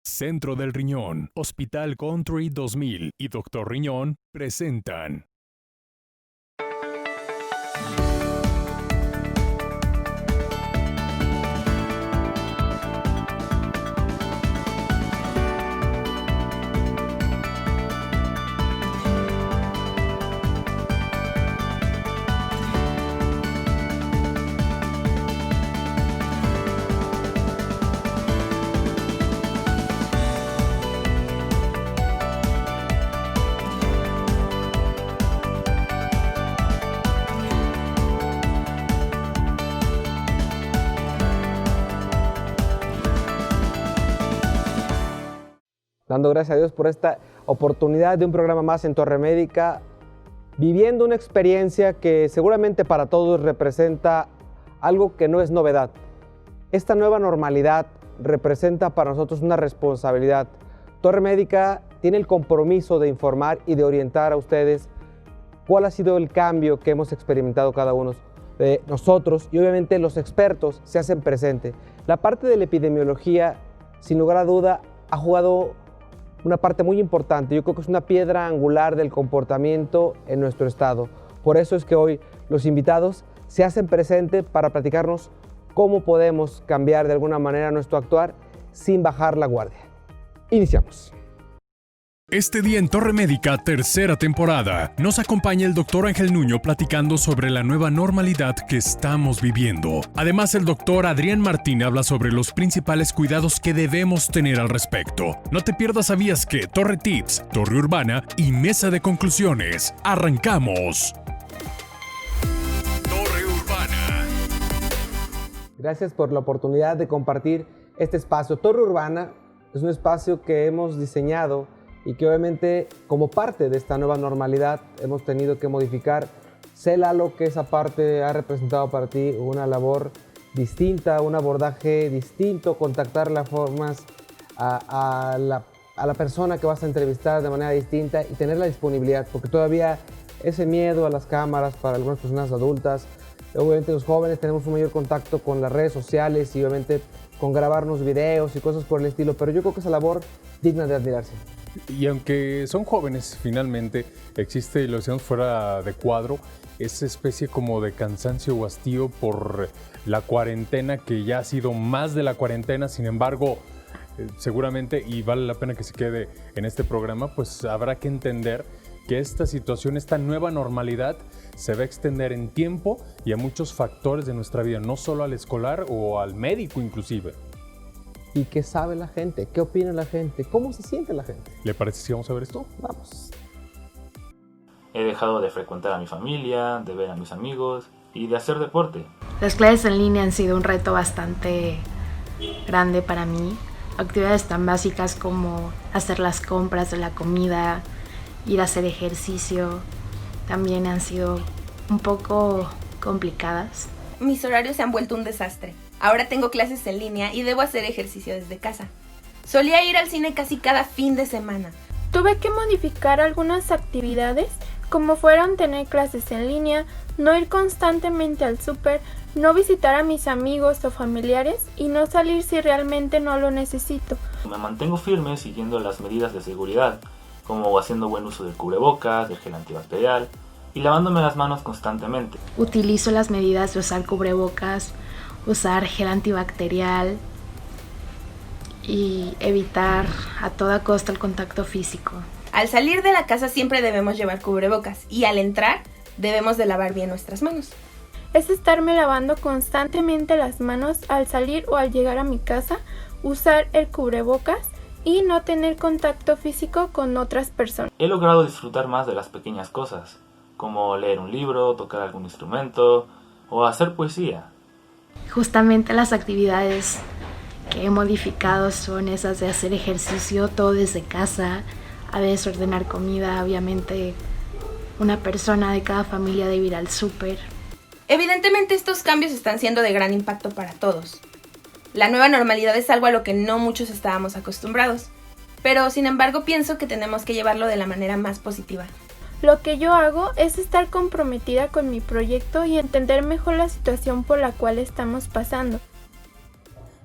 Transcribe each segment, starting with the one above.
Centro del Riñón, Hospital Country 2000 y Doctor Riñón presentan. Dando gracias a Dios por esta oportunidad de un programa más en Torre Médica, viviendo una experiencia que seguramente para todos representa algo que no es novedad. Esta nueva normalidad representa para nosotros una responsabilidad. Torre Médica tiene el compromiso de informar y de orientar a ustedes cuál ha sido el cambio que hemos experimentado cada uno de nosotros, y obviamente los expertos se hacen presente. La parte de la epidemiología, sin lugar a duda, ha jugado una parte muy importante. Yo creo que es una piedra angular del comportamiento en nuestro estado. Por eso es que hoy los invitados se hacen presente para platicarnos cómo podemos cambiar de alguna manera nuestro actuar sin bajar la guardia. Iniciamos. Este día en Torre Médica, tercera temporada, nos acompaña el doctor Ángel Nuño platicando sobre la nueva normalidad que estamos viviendo. Además, el doctor Adrián Martín habla sobre los principales cuidados que debemos tener al respecto. No te pierdas ¿Sabías qué? Torre Tips, Torre Urbana y Mesa de Conclusiones. ¡Arrancamos! Torre Urbana. Gracias por la oportunidad de compartir este espacio. Torre Urbana es un espacio que hemos diseñado y que obviamente como parte de esta nueva normalidad hemos tenido que modificar. Sé, Lalo, que esa parte ha representado para ti una labor distinta, un abordaje distinto, contactar las formas a la persona que vas a entrevistar de manera distinta y tener la disponibilidad, porque todavía ese miedo a las cámaras para algunas personas adultas, obviamente los jóvenes tenemos un mayor contacto con las redes sociales y obviamente con grabarnos videos y cosas por el estilo, pero yo creo que esa labor digna de admirarse. Y aunque son jóvenes, finalmente existe, y lo decíamos fuera de cuadro, esa especie como de cansancio o hastío por la cuarentena, que ya ha sido más de la cuarentena. Sin embargo, seguramente, y vale la pena que se quede en este programa, pues habrá que entender que esta situación, esta nueva normalidad, se va a extender en tiempo y a muchos factores de nuestra vida, no solo al escolar o al médico inclusive. ¿Y qué sabe la gente? ¿Qué opina la gente? ¿Cómo se siente la gente? ¿Le parece si vamos a ver esto? Vamos. He dejado de frecuentar a mi familia, de ver a mis amigos y de hacer deporte. Las clases en línea han sido un reto bastante grande para mí. Actividades tan básicas como hacer las compras de la comida, ir a hacer ejercicio, también han sido un poco complicadas. Mis horarios se han vuelto un desastre. Ahora tengo clases en línea y debo hacer ejercicio desde casa. Solía ir al cine casi cada fin de semana. Tuve que modificar algunas actividades, como fueron tener clases en línea, no ir constantemente al súper, no visitar a mis amigos o familiares y no salir si realmente no lo necesito. Me mantengo firme siguiendo las medidas de seguridad, como haciendo buen uso del cubrebocas, del gel antibacterial y lavándome las manos constantemente. Utilizo las medidas de usar cubrebocas, usar gel antibacterial y evitar a toda costa el contacto físico. Al salir de la casa siempre debemos llevar cubrebocas y al entrar debemos de lavar bien nuestras manos. Es estarme lavando constantemente las manos al salir o al llegar a mi casa, usar el cubrebocas y no tener contacto físico con otras personas. He logrado disfrutar más de las pequeñas cosas, como leer un libro, tocar algún instrumento o hacer poesía. Justamente las actividades que he modificado son esas de hacer ejercicio todo desde casa, a veces ordenar comida, obviamente una persona de cada familia debe ir al súper. Evidentemente estos cambios están siendo de gran impacto para todos. La nueva normalidad es algo a lo que no muchos estábamos acostumbrados, pero sin embargo pienso que tenemos que llevarlo de la manera más positiva. Lo que yo hago es estar comprometida con mi proyecto y entender mejor la situación por la cual estamos pasando.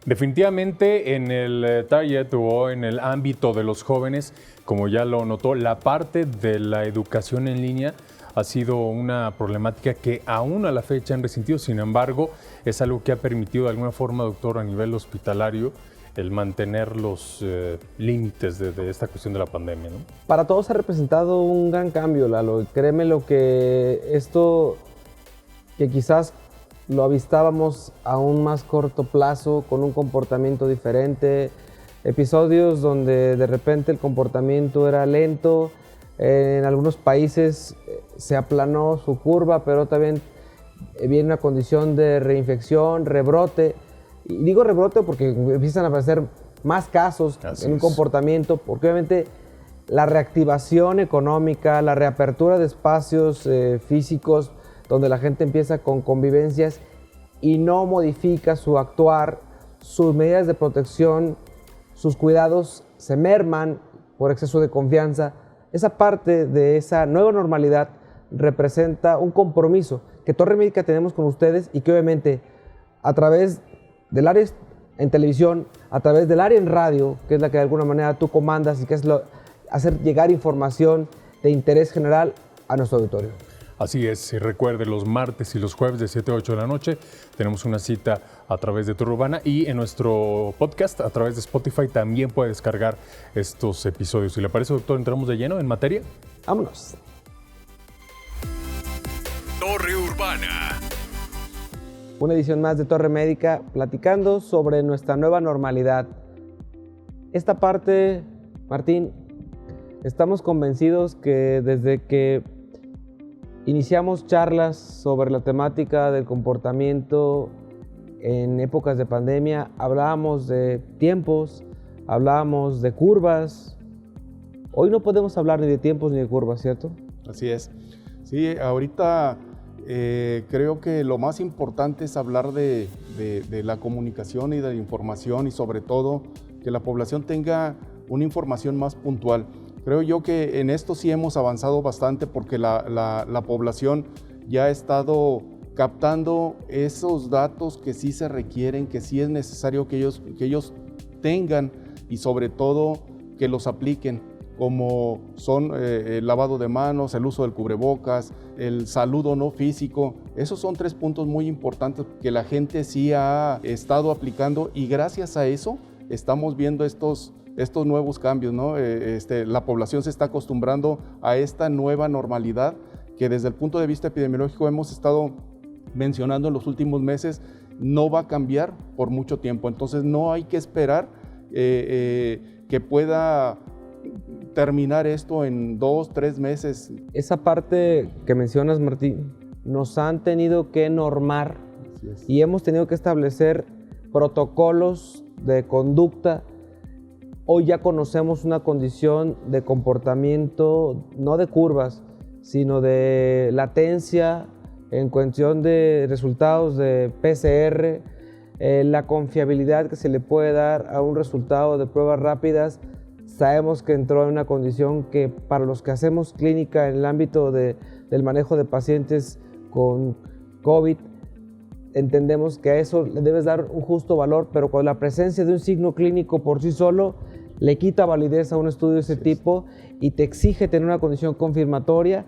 Definitivamente en el target o en el ámbito de los jóvenes, como ya lo notó, la parte de la educación en línea ha sido una problemática que aún a la fecha han resentido. Sin embargo, es algo que ha permitido de alguna forma, doctor, a nivel hospitalario, el mantener los límites de esta cuestión de la pandemia, ¿no? Para todos ha representado un gran cambio, Lalo. Créeme lo que esto, que quizás lo avistábamos a un más corto plazo, con un comportamiento diferente, episodios donde de repente el comportamiento era lento, en algunos países se aplanó su curva, pero también viene una condición de reinfección, rebrote. Y digo rebrote porque empiezan a aparecer más casos en un comportamiento, porque obviamente la reactivación económica, la reapertura de espacios físicos, donde la gente empieza con convivencias y no modifica su actuar, sus medidas de protección, sus cuidados se merman por exceso de confianza. Esa parte de esa nueva normalidad representa un compromiso que Torre Médica tenemos con ustedes y que obviamente a través del área en televisión, a través del área en radio, que es la que de alguna manera tú comandas y que es hacer llegar información de interés general a nuestro auditorio. Así es, y recuerde, los martes y los jueves de 7 a 8 de la noche tenemos una cita a través de Torre Urbana y en nuestro podcast a través de Spotify también puede descargar estos episodios. Si le parece, doctor, entramos de lleno en materia. Vámonos. Torre Urbana. Una edición más de Torre Médica platicando sobre nuestra nueva normalidad. Esta parte, Martín, estamos convencidos que desde que iniciamos charlas sobre la temática del comportamiento en épocas de pandemia, hablábamos de tiempos, hablábamos de curvas. Hoy no podemos hablar ni de tiempos ni de curvas, ¿cierto? Así es. Sí, ahorita creo que lo más importante es hablar de la comunicación y de la información y sobre todo que la población tenga una información más puntual. Creo yo que en esto sí hemos avanzado bastante porque la población ya ha estado captando esos datos que sí se requieren, que sí es necesario que ellos tengan y sobre todo que los apliquen, como son el lavado de manos, el uso del cubrebocas, el saludo no físico. Esos son 3 puntos muy importantes que la gente sí ha estado aplicando y gracias a eso estamos viendo estos nuevos cambios, ¿no? La población se está acostumbrando a esta nueva normalidad que desde el punto de vista epidemiológico hemos estado mencionando en los últimos meses, no va a cambiar por mucho tiempo. Entonces no hay que esperar que pueda terminar esto en 2-3 meses. Esa parte que mencionas, Martín, nos han tenido que normar y hemos tenido que establecer protocolos de conducta. Hoy ya conocemos una condición de comportamiento, no de curvas, sino de latencia en cuestión de resultados de PCR, la confiabilidad que se le puede dar a un resultado de pruebas rápidas. Sabemos que entró en una condición que para los que hacemos clínica en el ámbito del manejo de pacientes con COVID, entendemos que a eso le debes dar un justo valor, pero con la presencia de un signo clínico por sí solo le quita validez a un estudio de ese tipo y te exige tener una condición confirmatoria.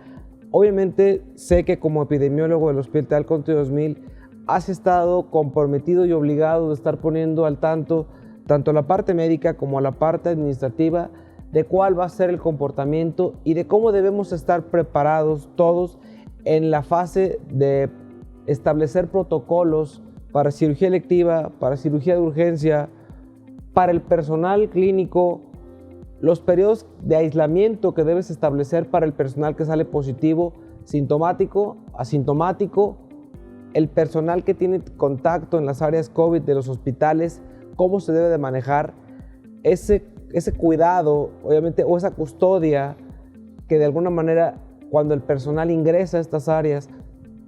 Obviamente sé que como epidemiólogo del Hospital Country 2000 has estado comprometido y obligado de estar poniendo al tanto la parte médica como la parte administrativa de cuál va a ser el comportamiento y de cómo debemos estar preparados todos en la fase de establecer protocolos para cirugía electiva, para cirugía de urgencia, para el personal clínico, los periodos de aislamiento que debes establecer para el personal que sale positivo, sintomático, asintomático, el personal que tiene contacto en las áreas COVID de los hospitales, cómo se debe de manejar ese cuidado, obviamente, o esa custodia que de alguna manera cuando el personal ingresa a estas áreas,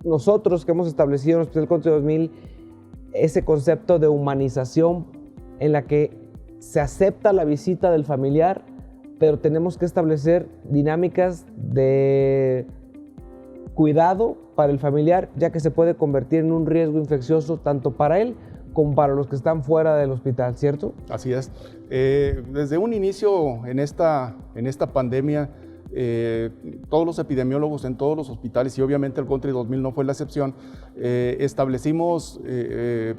nosotros que hemos establecido en el Hospital Country 2000 ese concepto de humanización en la que se acepta la visita del familiar, pero tenemos que establecer dinámicas de cuidado para el familiar, ya que se puede convertir en un riesgo infeccioso tanto para él como para los que están fuera del hospital, ¿cierto? Así es. Desde un inicio en esta pandemia, todos los epidemiólogos en todos los hospitales, y obviamente el Country 2000 no fue la excepción, establecimos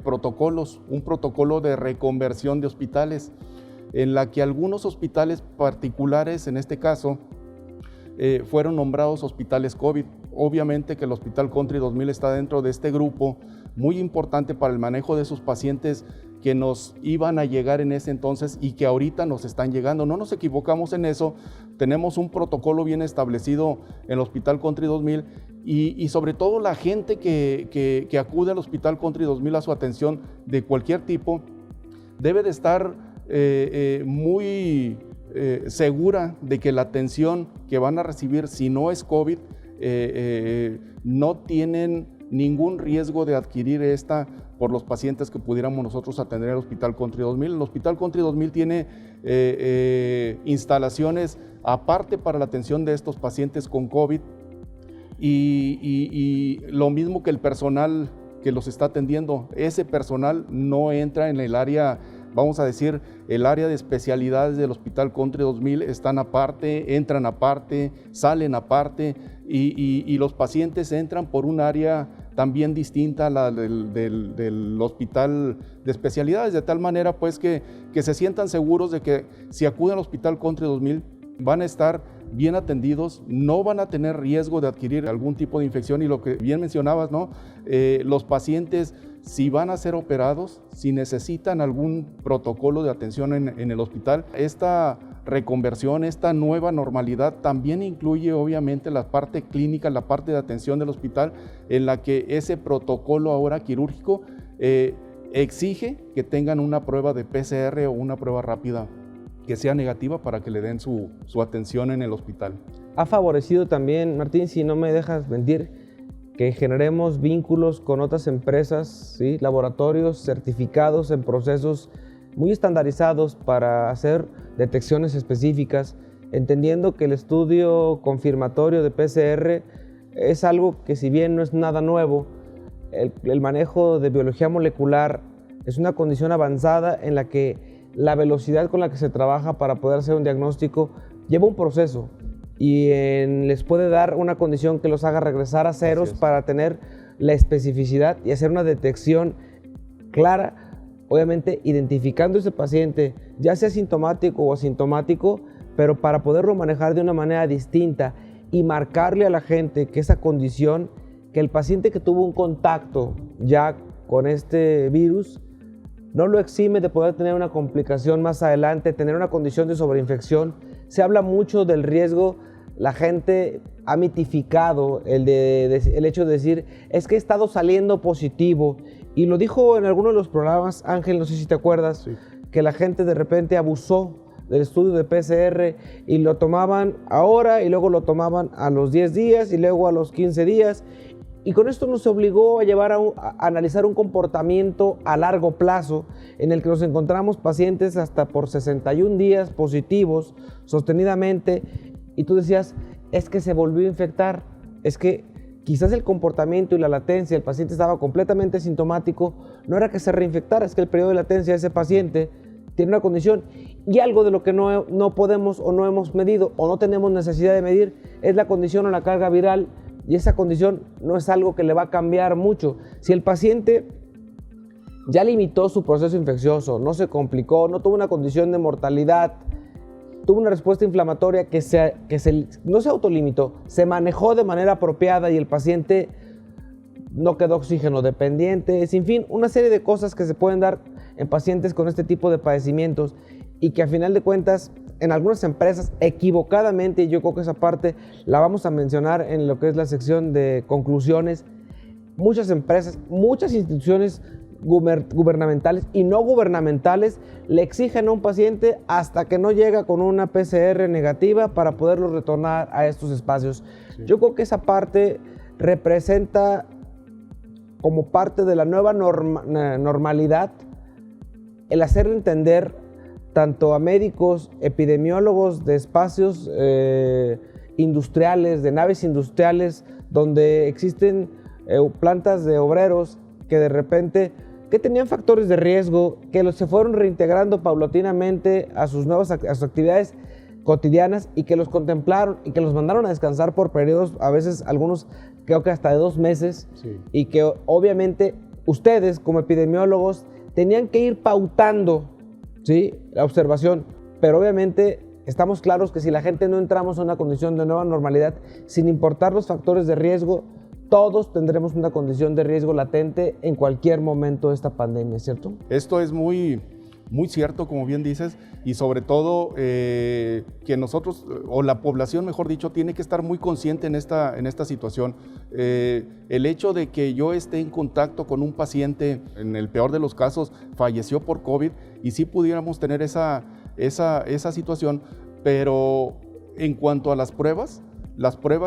protocolos, un protocolo de reconversión de hospitales, en la que algunos hospitales particulares, en este caso, fueron nombrados hospitales COVID. Obviamente que el Hospital Country 2000 está dentro de este grupo muy importante para el manejo de sus pacientes que nos iban a llegar en ese entonces y que ahorita nos están llegando. No nos equivocamos en eso, tenemos un protocolo bien establecido en el Hospital Country 2000 y sobre todo la gente que acude al Hospital Country 2000 a su atención de cualquier tipo debe de estar muy segura de que la atención que van a recibir, si no es COVID, no tienen ningún riesgo de adquirir esta por los pacientes que pudiéramos nosotros atender en el Hospital Country 2000. El Hospital Country 2000 tiene instalaciones aparte para la atención de estos pacientes con COVID y lo mismo que el personal que los está atendiendo. Ese personal no entra en el área, vamos a decir, el área de especialidades del Hospital Country 2000, están aparte, entran aparte, salen aparte y los pacientes entran por un área también distinta a la del hospital de especialidades, de tal manera pues que se sientan seguros de que si acuden al Hospital Country 2000 van a estar bien atendidos, no van a tener riesgo de adquirir algún tipo de infección y lo que bien mencionabas, ¿no? Los pacientes, si van a ser operados, si necesitan algún protocolo de atención en el hospital, esta reconversión, esta nueva normalidad también incluye obviamente la parte clínica, la parte de atención del hospital, en la que ese protocolo ahora quirúrgico exige que tengan una prueba de PCR o una prueba rápida que sea negativa para que le den su atención en el hospital. Ha favorecido también, Martín, si no me dejas mentir, que generemos vínculos con otras empresas, ¿sí? Laboratorios certificados en procesos muy estandarizados para hacer detecciones específicas, entendiendo que el estudio confirmatorio de PCR es algo que, si bien no es nada nuevo, el manejo de biología molecular es una condición avanzada en la que la velocidad con la que se trabaja para poder hacer un diagnóstico lleva un proceso y les puede dar una condición que los haga regresar a ceros para tener la especificidad y hacer una detección clara, obviamente identificando ese paciente, ya sea sintomático o asintomático, pero para poderlo manejar de una manera distinta y marcarle a la gente que esa condición, que el paciente que tuvo un contacto ya con este virus, no lo exime de poder tener una complicación más adelante, tener una condición de sobreinfección. Se habla mucho del riesgo, la gente ha mitificado el hecho de decir, es que he estado saliendo positivo, y lo dijo en alguno de los programas, Ángel, no sé si te acuerdas, sí, que la gente de repente abusó del estudio de PCR y lo tomaban ahora y luego lo tomaban a los 10 días y luego a los 15 días. Y con esto nos obligó a llevar a analizar un comportamiento a largo plazo en el que nos encontramos pacientes hasta por 61 días positivos sostenidamente, y tú decías, es que se volvió a infectar, es que quizás el comportamiento y la latencia, el paciente estaba completamente sintomático, no era que se reinfectara, es que el periodo de latencia de ese paciente tiene una condición, y algo de lo que no podemos o no hemos medido o no tenemos necesidad de medir es la condición o la carga viral. Y esa condición no es algo que le va a cambiar mucho. Si el paciente ya limitó su proceso infeccioso, no se complicó, no tuvo una condición de mortalidad, tuvo una respuesta inflamatoria no se autolimitó, se manejó de manera apropiada y el paciente no quedó oxígeno dependiente, sin fin, una serie de cosas que se pueden dar en pacientes con este tipo de padecimientos y que a final de cuentas en algunas empresas equivocadamente, y yo creo que esa parte la vamos a mencionar en lo que es la sección de conclusiones, muchas empresas, muchas instituciones gubernamentales y no gubernamentales le exigen a un paciente hasta que no llega con una PCR negativa para poderlo retornar a estos espacios. Sí. Yo creo que esa parte representa como parte de la nueva normalidad el hacerle entender tanto a médicos, epidemiólogos de espacios industriales, de naves industriales, donde existen plantas de obreros que de repente que tenían factores de riesgo, que se fueron reintegrando paulatinamente a sus actividades cotidianas y que los contemplaron y que los mandaron a descansar por periodos, a veces algunos creo que hasta de 2 meses, sí. Y que obviamente ustedes como epidemiólogos tenían que ir pautando, ¿sí?, la observación, pero obviamente estamos claros que si la gente no entramos a una condición de nueva normalidad, sin importar los factores de riesgo, todos tendremos una condición de riesgo latente en cualquier momento de esta pandemia, ¿cierto? Esto es muy cierto, como bien dices, y sobre todo que nosotros, o la población, mejor dicho, tiene que estar muy consciente en esta situación. El hecho de que yo esté en contacto con un paciente, en el peor de los casos, falleció por COVID, y sí pudiéramos tener esa situación, pero en cuanto a las pruebas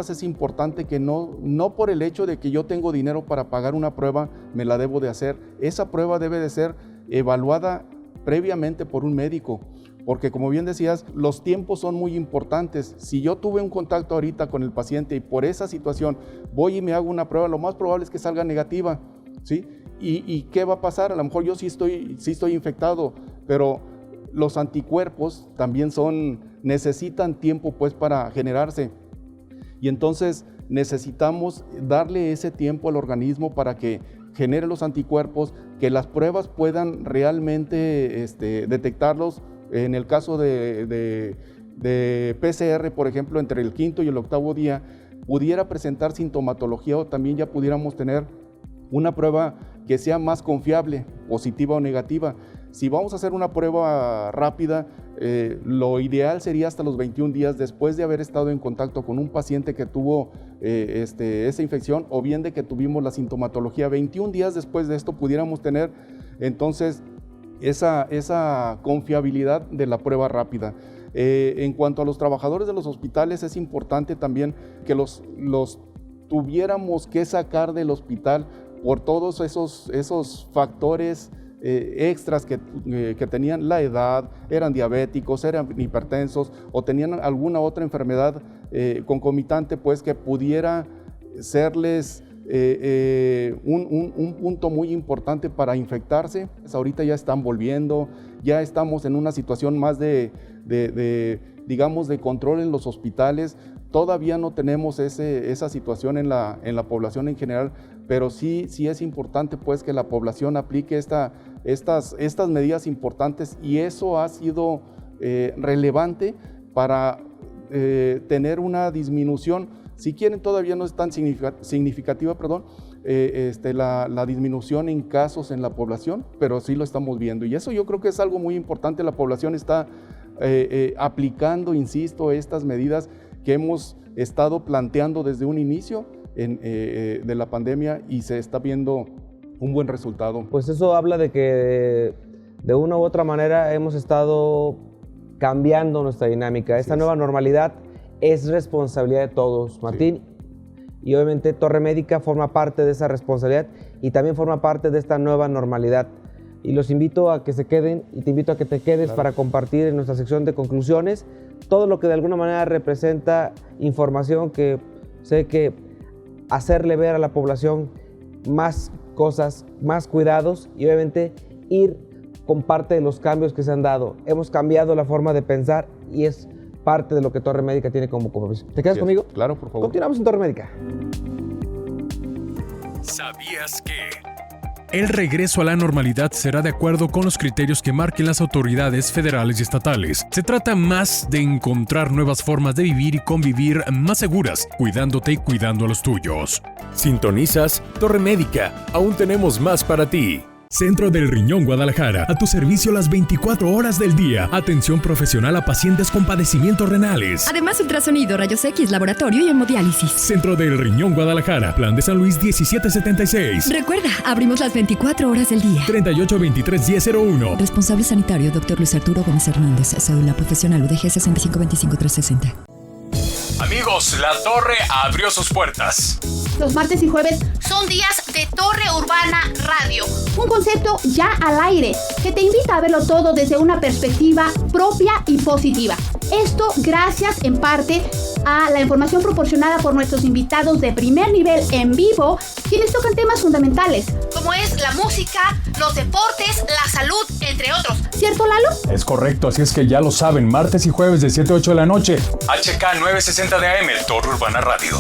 es importante que no por el hecho de que yo tengo dinero para pagar una prueba, me la debo de hacer. Esa prueba debe de ser evaluada previamente por un médico, porque como bien decías, los tiempos son muy importantes. Si yo tuve un contacto ahorita con el paciente y por esa situación voy y me hago una prueba, lo más probable es que salga negativa, ¿sí? ¿Y qué va a pasar? A lo mejor yo sí estoy infectado, pero los anticuerpos también necesitan tiempo pues para generarse. Y entonces necesitamos darle ese tiempo al organismo para que genere los anticuerpos, que las pruebas puedan realmente detectarlos. En el caso de PCR, por ejemplo, entre el 5º y el 8º día, pudiera presentar sintomatología, o también ya pudiéramos tener una prueba que sea más confiable, positiva o negativa. Si vamos a hacer una prueba rápida, lo ideal sería hasta los 21 días después de haber estado en contacto con un paciente que tuvo esa infección, o bien de que tuvimos la sintomatología. 21 días después de esto pudiéramos tener entonces esa confiabilidad de la prueba rápida. En cuanto a los trabajadores de los hospitales, es importante también que los tuviéramos que sacar del hospital por todos esos factores extras que tenían, la edad, eran diabéticos, eran hipertensos o tenían alguna otra enfermedad concomitante, pues que pudiera serles un punto muy importante para infectarse. Ahorita ya están volviendo, ya estamos en una situación más digamos, de control en los hospitales. Todavía no tenemos esa situación en la población en general, pero sí es importante pues que la población aplique estas medidas importantes, y eso ha sido relevante para tener una disminución. Si quieren, todavía no es tan significativa, la disminución en casos en la población, pero sí lo estamos viendo, y eso yo creo que es algo muy importante. La población está aplicando, insisto, estas medidas que hemos estado planteando desde un inicio de la pandemia, y se está viendo un buen resultado. Pues eso habla de que de una u otra manera hemos estado cambiando nuestra dinámica. Esta nueva normalidad es responsabilidad de todos, Martín, sí. Y obviamente Torre Médica forma parte de esa responsabilidad y también forma parte de esta nueva normalidad. Y los invito a que se queden, y te invito a que te quedes, claro, para compartir en nuestra sección de conclusiones todo lo que de alguna manera representa información que sé que hacerle ver a la población más cosas, más cuidados, y obviamente ir con parte de los cambios que se han dado. Hemos cambiado la forma de pensar y es parte de lo que Torre Médica tiene como compromiso. ¿Te quedas conmigo? Claro, por favor. Continuamos en Torre Médica. ¿Sabías que? El regreso a la normalidad será de acuerdo con los criterios que marquen las autoridades federales y estatales. Se trata más de encontrar nuevas formas de vivir y convivir más seguras, cuidándote y cuidando a los tuyos. Sintonizas Torre Médica. Aún tenemos más para ti. Centro del Riñón Guadalajara, a tu servicio las 24 horas del día. Atención profesional a pacientes con padecimientos renales. Además, ultrasonido, rayos X, laboratorio y hemodiálisis. Centro del Riñón Guadalajara, Plan de San Luis 1776. Recuerda, abrimos las 24 horas del día. 3823-1001. Responsable sanitario, Dr. Luis Arturo Gómez Hernández. Cédula profesional UDG 6525-360. Amigos, la Torre abrió sus puertas. Los martes y jueves son días de Torre Urbana Radio, un concepto ya al aire que te invita a verlo todo desde una perspectiva propia y positiva. Esto gracias en parte a la información proporcionada por nuestros invitados de primer nivel en vivo, quienes tocan temas fundamentales, como es la música, los deportes, la salud, entre otros. ¿Cierto, Lalo? Es correcto, así es que ya lo saben, martes y jueves de 7 a 8 de la noche. HK 960 de AM, Torre Urbana Radio.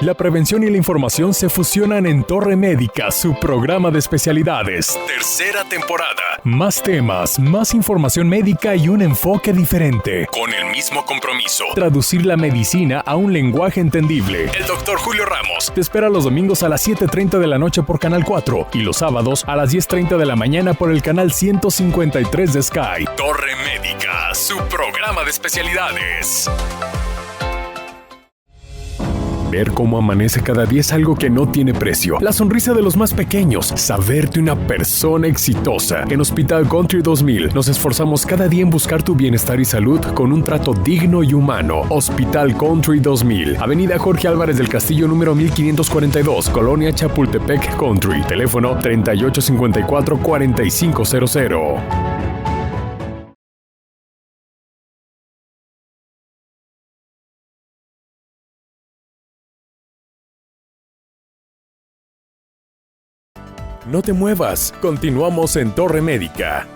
La prevención y la información se fusionan en Torre Médica, su programa de especialidades. Tercera temporada. Más temas, más información médica y un enfoque diferente. Con el mismo compromiso. Traducir la medicina a un lenguaje entendible. El doctor Julio Ramos te espera los domingos a las 7:30 de la noche por Canal 4 y los sábados a las 10:30 de la mañana por el canal 153 de Sky. Torre Médica, su programa de especialidades. Ver cómo amanece cada día es algo que no tiene precio. La sonrisa de los más pequeños, saberte una persona exitosa. En Hospital Country 2000 nos esforzamos cada día en buscar tu bienestar y salud con un trato digno y humano. Hospital Country 2000, Avenida Jorge Álvarez del Castillo número 1542, Colonia Chapultepec Country. Teléfono 3854-4500. No te muevas, continuamos en Torre Médica.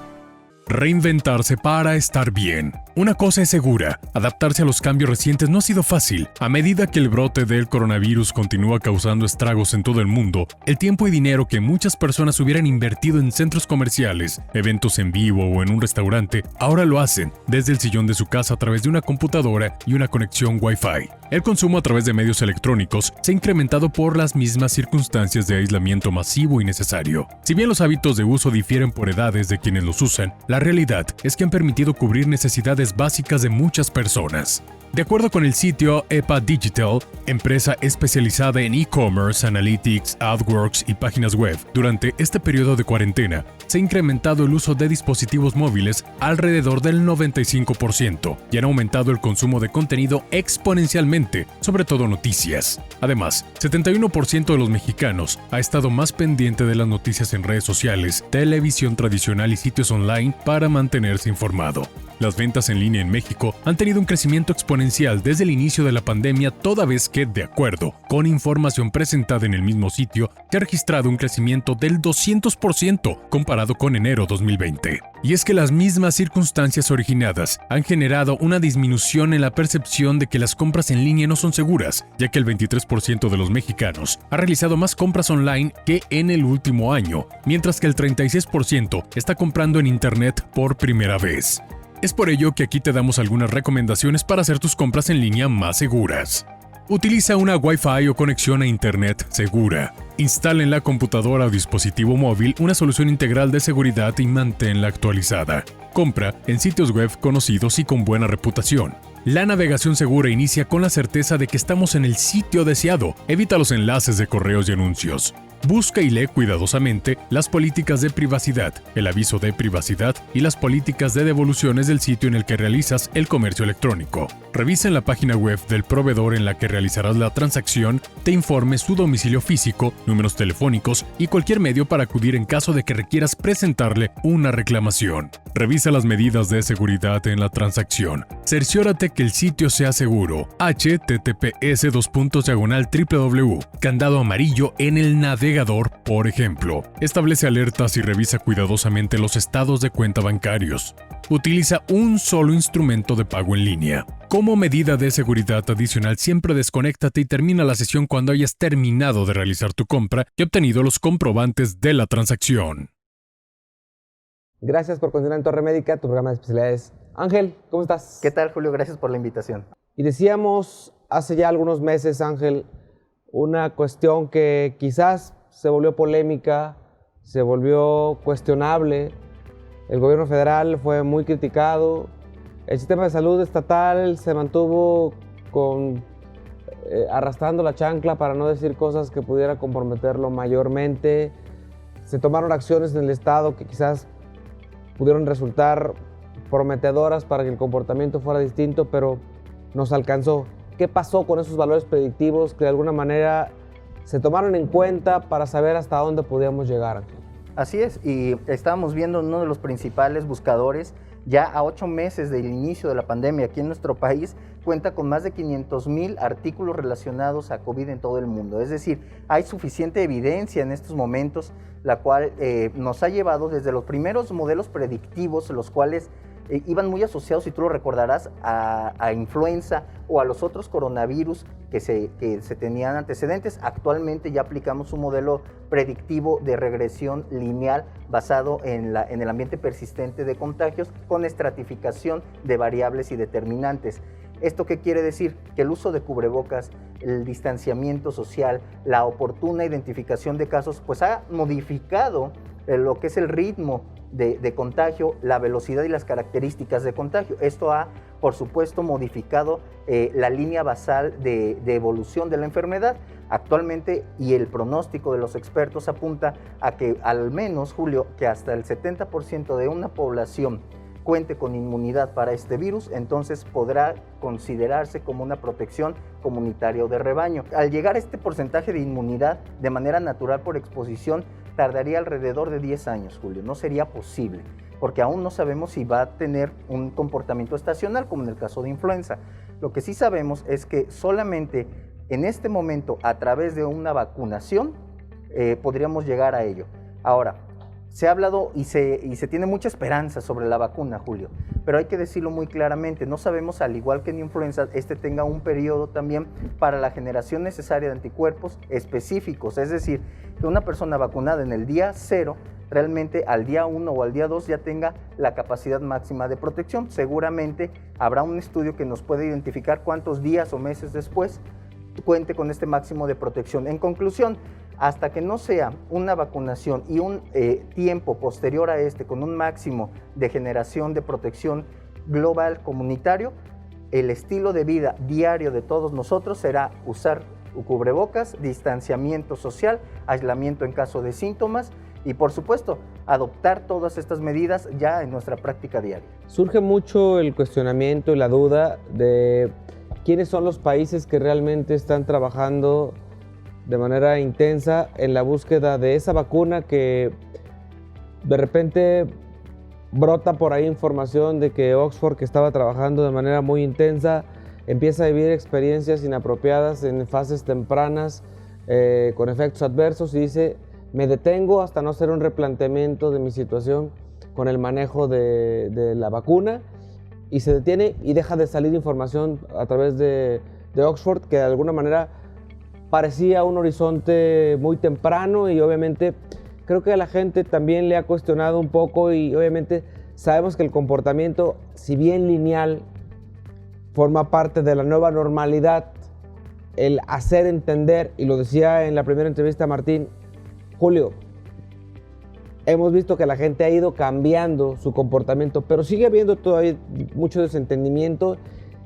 Reinventarse para estar bien. Una cosa es segura, adaptarse a los cambios recientes no ha sido fácil. A medida que el brote del coronavirus continúa causando estragos en todo el mundo, el tiempo y dinero que muchas personas hubieran invertido en centros comerciales, eventos en vivo o en un restaurante, ahora lo hacen desde el sillón de su casa a través de una computadora y una conexión Wi-Fi. El consumo a través de medios electrónicos se ha incrementado por las mismas circunstancias de aislamiento masivo y necesario. Si bien los hábitos de uso difieren por edades de quienes los usan, la realidad es que han permitido cubrir necesidades básicas de muchas personas. De acuerdo con el sitio EPA Digital, empresa especializada en e-commerce, analytics, AdWords y páginas web, durante este periodo de cuarentena se ha incrementado el uso de dispositivos móviles alrededor del 95% y han aumentado el consumo de contenido exponencialmente, sobre todo noticias. Además, 71% de los mexicanos ha estado más pendiente de las noticias en redes sociales, televisión tradicional y sitios online para mantenerse informado. Las ventas en línea en México han tenido un crecimiento exponencial desde el inicio de la pandemia, toda vez que, de acuerdo con información presentada en el mismo sitio, se ha registrado un crecimiento del 200% comparado con enero 2020. Y es que las mismas circunstancias originadas han generado una disminución en la percepción de que las compras en línea no son seguras, ya que el 23% de los mexicanos ha realizado más compras online que en el último año, mientras que el 36% está comprando en Internet por primera vez. Es por ello que aquí te damos algunas recomendaciones para hacer tus compras en línea más seguras. Utiliza una Wi-Fi o conexión a Internet segura. Instala en la computadora o dispositivo móvil una solución integral de seguridad y manténla actualizada. Compra en sitios web conocidos y con buena reputación. La navegación segura inicia con la certeza de que estamos en el sitio deseado. Evita los enlaces de correos y anuncios. Busca y lee cuidadosamente las políticas de privacidad, el aviso de privacidad y las políticas de devoluciones del sitio en el que realizas el comercio electrónico. Revisa en la página web del proveedor en la que realizarás la transacción, te informe su domicilio físico, números telefónicos y cualquier medio para acudir en caso de que requieras presentarle una reclamación. Revisa las medidas de seguridad en la transacción. Cerciórate que el sitio sea seguro. https://www. Candado amarillo en el navegador, por ejemplo. Establece alertas y revisa cuidadosamente los estados de cuenta bancarios. Utiliza un solo instrumento de pago en línea. Como medida de seguridad adicional, siempre desconéctate y termina la sesión cuando hayas terminado de realizar tu compra y obtenido los comprobantes de la transacción. Gracias por continuar en Torre Médica, tu programa de especialidades. Ángel, ¿cómo estás? ¿Qué tal, Julio? Gracias por la invitación. Y decíamos hace ya algunos meses, Ángel, una cuestión que quizás se volvió polémica, se volvió cuestionable. El gobierno federal fue muy criticado. El sistema de salud estatal se mantuvo arrastrando la chancla, para no decir cosas que pudiera comprometerlo mayormente. Se tomaron acciones en el estado que quizás pudieron resultar prometedoras para que el comportamiento fuera distinto, pero nos alcanzó. ¿Qué pasó con esos valores predictivos que de alguna manera se tomaron en cuenta para saber hasta dónde podíamos llegar? Así es, y estábamos viendo uno de los principales buscadores Ya a 8 meses del inicio de la pandemia aquí en nuestro país, cuenta con más de 500,000 artículos relacionados a COVID en todo el mundo. Es decir, hay suficiente evidencia en estos momentos, la cual nos ha llevado desde los primeros modelos predictivos, los cuales iban muy asociados, si tú lo recordarás, a influenza o a los otros coronavirus que se tenían antecedentes. Actualmente ya aplicamos un modelo predictivo de regresión lineal basado en el ambiente persistente de contagios con estratificación de variables y determinantes. ¿Esto qué quiere decir? Que el uso de cubrebocas, el distanciamiento social, la oportuna identificación de casos, pues ha modificado lo que es el ritmo de contagio, la velocidad y las características de contagio. Esto ha, por supuesto, modificado la línea basal de evolución de la enfermedad. Actualmente, y el pronóstico de los expertos apunta a que al menos, Julio, que hasta el 70% de una población cuente con inmunidad para este virus, entonces podrá considerarse como una protección comunitaria o de rebaño. Al llegar a este porcentaje de inmunidad de manera natural por exposición, tardaría alrededor de 10 años, Julio. No sería posible, porque aún no sabemos si va a tener un comportamiento estacional, como en el caso de influenza. Lo que sí sabemos es que solamente en este momento, a través de una vacunación, podríamos llegar a ello. Ahora, se ha hablado y se tiene mucha esperanza sobre la vacuna, Julio, pero hay que decirlo muy claramente, no sabemos, al igual que en influenza, tenga un periodo también para la generación necesaria de anticuerpos específicos, es decir, que una persona vacunada en el día 0, realmente al día 1 o al día 2 ya tenga la capacidad máxima de protección. Seguramente habrá un estudio que nos puede identificar cuántos días o meses después cuente con este máximo de protección. En conclusión, hasta que no sea una vacunación y un tiempo posterior a con un máximo de generación de protección global comunitario, el estilo de vida diario de todos nosotros será usar cubrebocas, distanciamiento social, aislamiento en caso de síntomas y, por supuesto, adoptar todas estas medidas ya en nuestra práctica diaria. Surge mucho el cuestionamiento y la duda de quiénes son los países que realmente están trabajando de manera intensa en la búsqueda de esa vacuna, que de repente brota por ahí información de que Oxford, que estaba trabajando de manera muy intensa, empieza a vivir experiencias inapropiadas en fases tempranas con efectos adversos y dice: me detengo hasta no hacer un replanteamiento de mi situación con el manejo de la vacuna, y se detiene y deja de salir información a través de Oxford, que de alguna manera parecía un horizonte muy temprano, y obviamente creo que a la gente también le ha cuestionado un poco, y obviamente sabemos que el comportamiento, si bien lineal, forma parte de la nueva normalidad, el hacer entender, y lo decía en la primera entrevista Martín, Julio, hemos visto que la gente ha ido cambiando su comportamiento, pero sigue habiendo todavía mucho desentendimiento.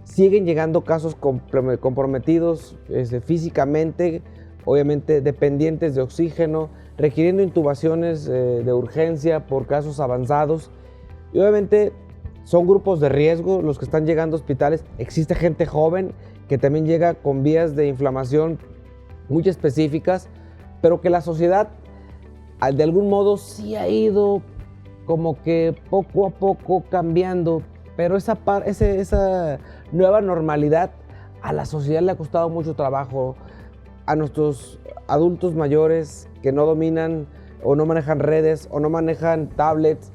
Siguen llegando casos comprometidos físicamente, obviamente dependientes de oxígeno, requiriendo intubaciones de urgencia por casos avanzados. Y obviamente son grupos de riesgo los que están llegando a hospitales. Existe gente joven que también llega con vías de inflamación muy específicas, pero que la sociedad de algún modo sí ha ido como que poco a poco cambiando. Pero esa nueva normalidad a la sociedad le ha costado mucho trabajo. A nuestros adultos mayores que no dominan o no manejan redes o no manejan tablets,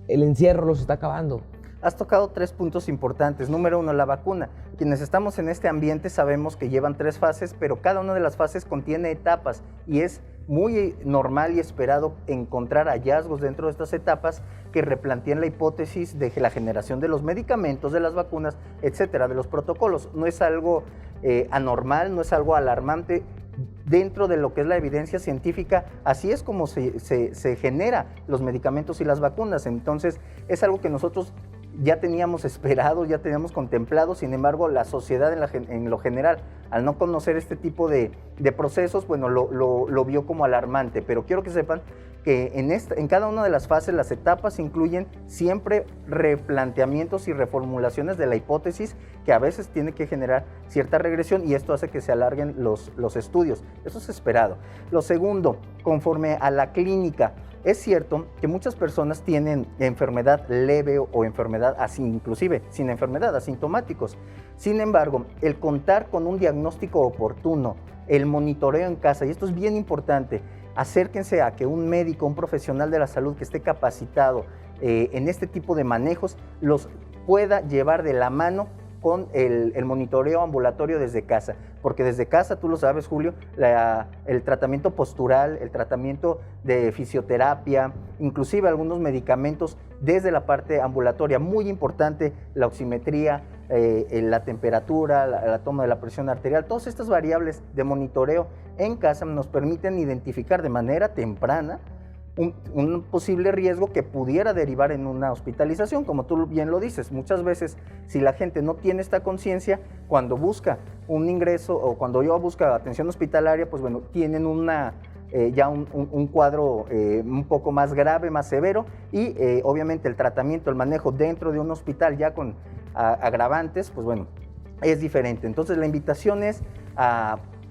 el encierro los está acabando. Has tocado 3 puntos importantes. Número 1, la vacuna. Quienes estamos en este ambiente sabemos que llevan 3 fases, pero cada una de las fases contiene etapas y es muy normal y esperado encontrar hallazgos dentro de estas etapas que replantean la hipótesis de la generación de los medicamentos, de las vacunas, etcétera, de los protocolos. No es algo anormal, no es algo alarmante. Dentro de lo que es la evidencia científica, así es como se genera los medicamentos y las vacunas. Entonces, es algo que nosotros ya teníamos esperado, ya teníamos contemplado. Sin embargo, la sociedad en lo general, al no conocer este tipo de procesos, bueno, lo vio como alarmante. Pero quiero que sepan que en cada una de las fases, las etapas incluyen siempre replanteamientos y reformulaciones de la hipótesis, que a veces tiene que generar cierta regresión, y esto hace que se alarguen los estudios. Eso es esperado. Lo segundo, conforme a la clínica, Es cierto que muchas personas tienen enfermedad leve o enfermedad así, inclusive sin enfermedad, asintomáticos. Sin embargo, el contar con un diagnóstico oportuno, el monitoreo en casa, y esto es bien importante, acérquense a que un médico, un profesional de la salud que esté capacitado en este tipo de manejos, los pueda llevar de la mano con el monitoreo ambulatorio desde casa, porque desde casa, tú lo sabes, Julio, el tratamiento postural, el tratamiento de fisioterapia, inclusive algunos medicamentos desde la parte ambulatoria, muy importante, la oximetría, la temperatura, la toma de la presión arterial, todas estas variables de monitoreo en casa nos permiten identificar de manera temprana un posible riesgo que pudiera derivar en una hospitalización, como tú bien lo dices. Muchas veces, si la gente no tiene esta conciencia, cuando busca un ingreso o cuando yo busco atención hospitalaria, pues bueno, tienen ya un cuadro un poco más grave, más severo, y obviamente el tratamiento, el manejo dentro de un hospital ya con agravantes, pues bueno, es diferente. Entonces la invitación es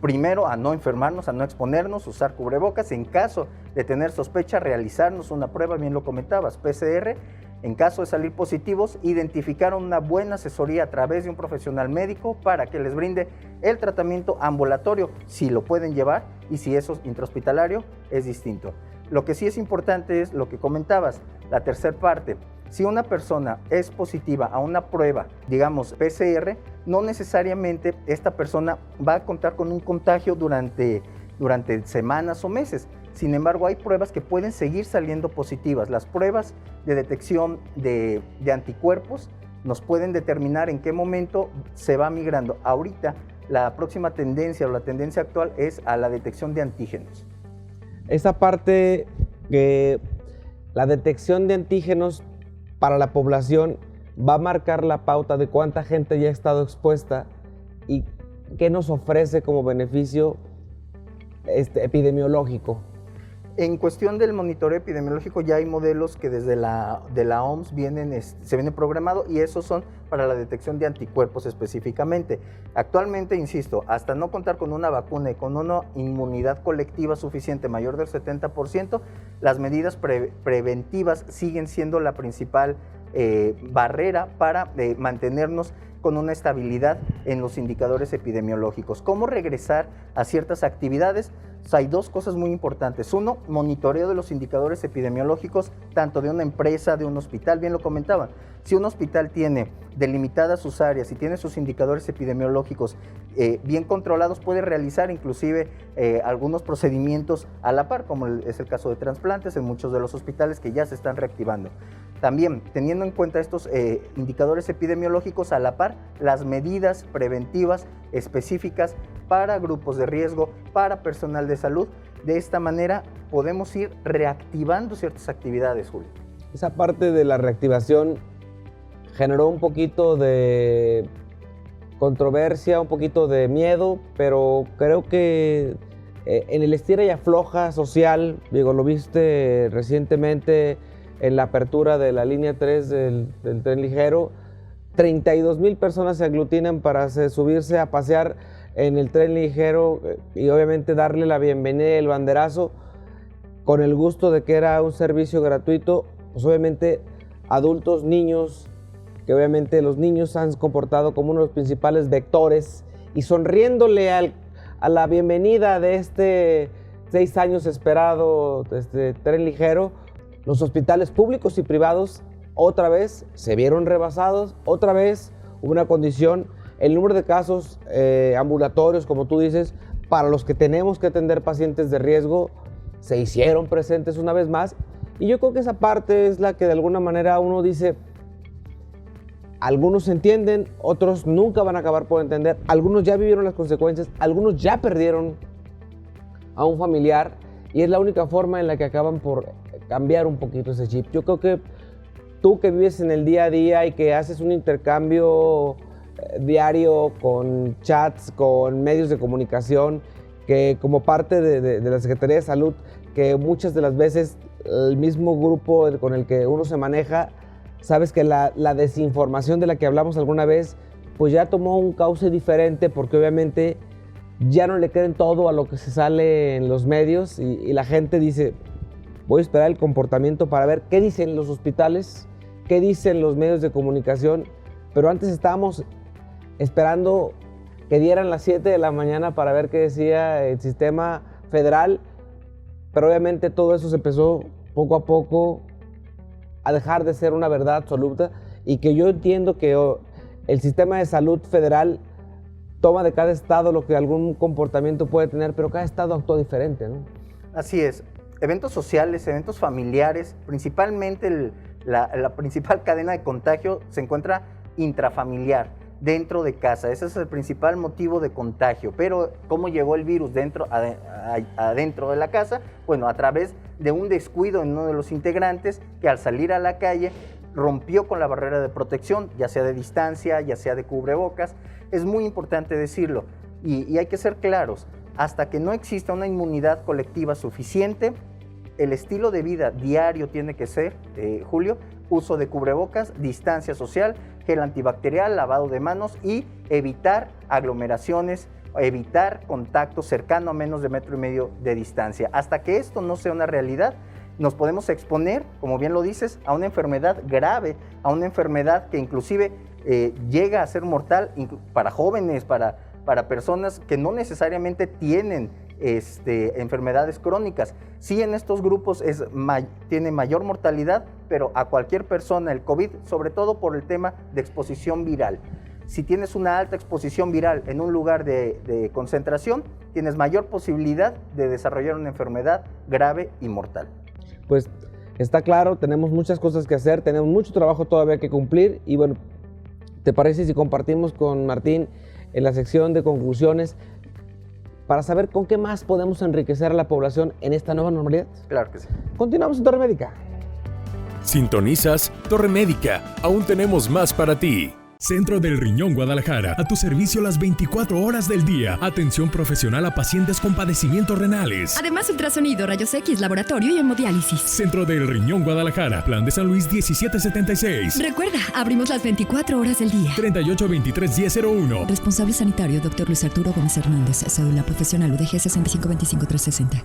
primero a no enfermarnos, a no exponernos, usar cubrebocas. En caso de tener sospecha, realizarnos una prueba, bien lo comentabas, PCR. En caso de salir positivos, identificar una buena asesoría a través de un profesional médico para que les brinde el tratamiento ambulatorio, si lo pueden llevar, y si eso es intrahospitalario, es distinto. Lo que sí es importante es lo que comentabas, la tercera parte. Si una persona es positiva a una prueba, digamos PCR, no necesariamente esta persona va a contar con un contagio durante semanas o meses. Sin embargo, hay pruebas que pueden seguir saliendo positivas. Las pruebas de detección de anticuerpos nos pueden determinar en qué momento se va migrando. Ahorita, la próxima tendencia o la tendencia actual es a la detección de antígenos. Esa parte que la detección de antígenos para la población va a marcar la pauta de cuánta gente ya ha estado expuesta y qué nos ofrece como beneficio epidemiológico. En cuestión del monitoreo epidemiológico ya hay modelos que desde la OMS se vienen programados, y esos son para la detección de anticuerpos específicamente. Actualmente, insisto, hasta no contar con una vacuna y con una inmunidad colectiva suficiente mayor del 70%, las medidas preventivas siguen siendo la principal barrera para mantenernos con una estabilidad en los indicadores epidemiológicos. ¿Cómo regresar a ciertas actividades? Hay dos cosas muy importantes. Uno, monitoreo de los indicadores epidemiológicos, tanto de una empresa, de un hospital, bien lo comentaban. Si un hospital tiene delimitadas sus áreas y tiene sus indicadores epidemiológicos bien controlados, puede realizar inclusive algunos procedimientos a la par, como es el caso de trasplantes en muchos de los hospitales que ya se están reactivando. También, teniendo en cuenta estos indicadores epidemiológicos, a la par, las medidas preventivas específicas para grupos de riesgo, para personal de salud. De esta manera podemos ir reactivando ciertas actividades, Julio. Esa parte de la reactivación generó un poquito de controversia, un poquito de miedo, pero creo que en el estira y afloja social, digo, lo viste recientemente en la apertura de la línea 3 del tren ligero, 32,000 personas se aglutinan para subirse a pasear en el tren ligero y obviamente darle la bienvenida y el banderazo con el gusto de que era un servicio gratuito. Pues obviamente adultos, niños, que obviamente los niños han comportado como uno de los principales vectores, y sonriéndole a la bienvenida de este 6 años esperado tren ligero, los hospitales públicos y privados otra vez se vieron rebasados, otra vez hubo una condición, el número de casos ambulatorios, como tú dices, para los que tenemos que atender pacientes de riesgo, se hicieron presentes una vez más, y yo creo que esa parte es la que de alguna manera uno dice, algunos entienden, otros nunca van a acabar por entender, algunos ya vivieron las consecuencias, algunos ya perdieron a un familiar, y es la única forma en la que acaban por cambiar un poquito ese chip. Yo creo que tú que vives en el día a día y que haces un intercambio diario con chats, con medios de comunicación, que como parte de la Secretaría de Salud, que muchas de las veces el mismo grupo con el que uno se maneja, sabes que la desinformación de la que hablamos alguna vez, pues ya tomó un cauce diferente, porque obviamente ya no le creen todo a lo que se sale en los medios, y la gente dice, voy a esperar el comportamiento para ver qué dicen los hospitales, qué dicen los medios de comunicación, pero antes estábamos esperando que dieran las 7 de la mañana para ver qué decía el sistema federal, pero obviamente todo eso se empezó poco a poco a dejar de ser una verdad absoluta, y que yo entiendo que el sistema de salud federal toma de cada estado lo que algún comportamiento puede tener, pero cada estado actúa diferente, ¿no? Así es. Eventos sociales, eventos familiares, principalmente la principal cadena de contagio se encuentra intrafamiliar, dentro de casa. Ese es el principal motivo de contagio. Pero ¿cómo llegó el virus adentro de la casa? Bueno, a través de un descuido en uno de los integrantes que al salir a la calle rompió con la barrera de protección, ya sea de distancia, ya sea de cubrebocas. Es muy importante decirlo y hay que ser claros. Hasta que no exista una inmunidad colectiva suficiente, el estilo de vida diario tiene que ser, Julio, uso de cubrebocas, distancia social, gel antibacterial, lavado de manos y evitar aglomeraciones, evitar contacto cercano a menos de 1,5 metros de distancia. Hasta que esto no sea una realidad, nos podemos exponer, como bien lo dices, a una enfermedad grave, a una enfermedad que inclusive llega a ser mortal para jóvenes, para personas que no necesariamente tienen enfermedades crónicas. Sí, en estos grupos tiene mayor mortalidad, pero a cualquier persona el COVID, sobre todo por el tema de exposición viral. Si tienes una alta exposición viral en un lugar de concentración, tienes mayor posibilidad de desarrollar una enfermedad grave y mortal. Pues está claro, tenemos muchas cosas que hacer, tenemos mucho trabajo todavía que cumplir y bueno, ¿te parece si compartimos con Martín en la sección de conclusiones para saber con qué más podemos enriquecer a la población en esta nueva normalidad? Claro que sí. Continuamos en Torre Médica. Sintonizas Torre Médica. Aún tenemos más para ti. Centro del Riñón Guadalajara, a tu servicio las 24 horas del día. Atención profesional a pacientes con padecimientos renales. Además, ultrasonido, rayos X, laboratorio y hemodiálisis. Centro del Riñón Guadalajara, Plan de San Luis 1776. Recuerda, abrimos las 24 horas del día. 3823-1001. Responsable sanitario, Dr. Luis Arturo Gómez Hernández. Cédula profesional UDG 6525360.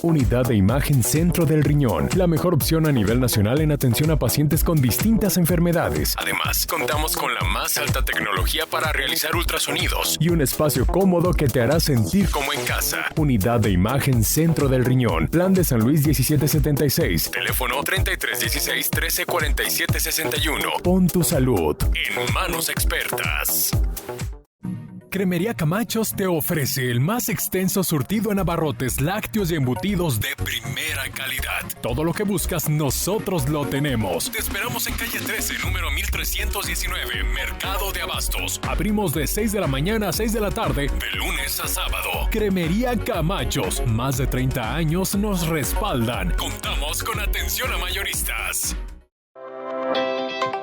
Unidad de Imagen Centro del Riñón, la mejor opción a nivel nacional en atención a pacientes con distintas enfermedades. Además, contamos con la más alta tecnología para realizar ultrasonidos y un espacio cómodo que te hará sentir como en casa. Unidad de Imagen Centro del Riñón, Plan de San Luis 1776, teléfono 3316-134761. Pon tu salud en manos expertas. Cremería Camachos te ofrece el más extenso surtido en abarrotes, lácteos y embutidos de primera calidad. Todo lo que buscas, nosotros lo tenemos. Te esperamos en calle 13, número 1319, Mercado de Abastos. Abrimos de 6 de la mañana a 6 de la tarde, de lunes a sábado. Cremería Camachos, más de 30 años nos respaldan. Contamos con atención a mayoristas.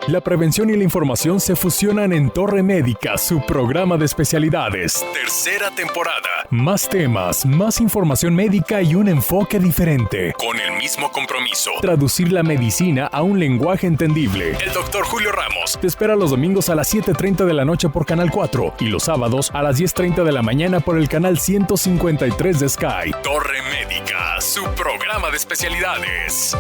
La prevención y la información se fusionan en Torre Médica, su programa de especialidades. Tercera temporada. Más temas, más información médica y un enfoque diferente. Con el mismo compromiso. Traducir la medicina a un lenguaje entendible. El Dr. Julio Ramos te espera los domingos a las 7:30 de la noche por Canal 4 y los sábados a las 10:30 de la mañana por el canal 153 de Sky. Torre Médica, su programa de especialidades.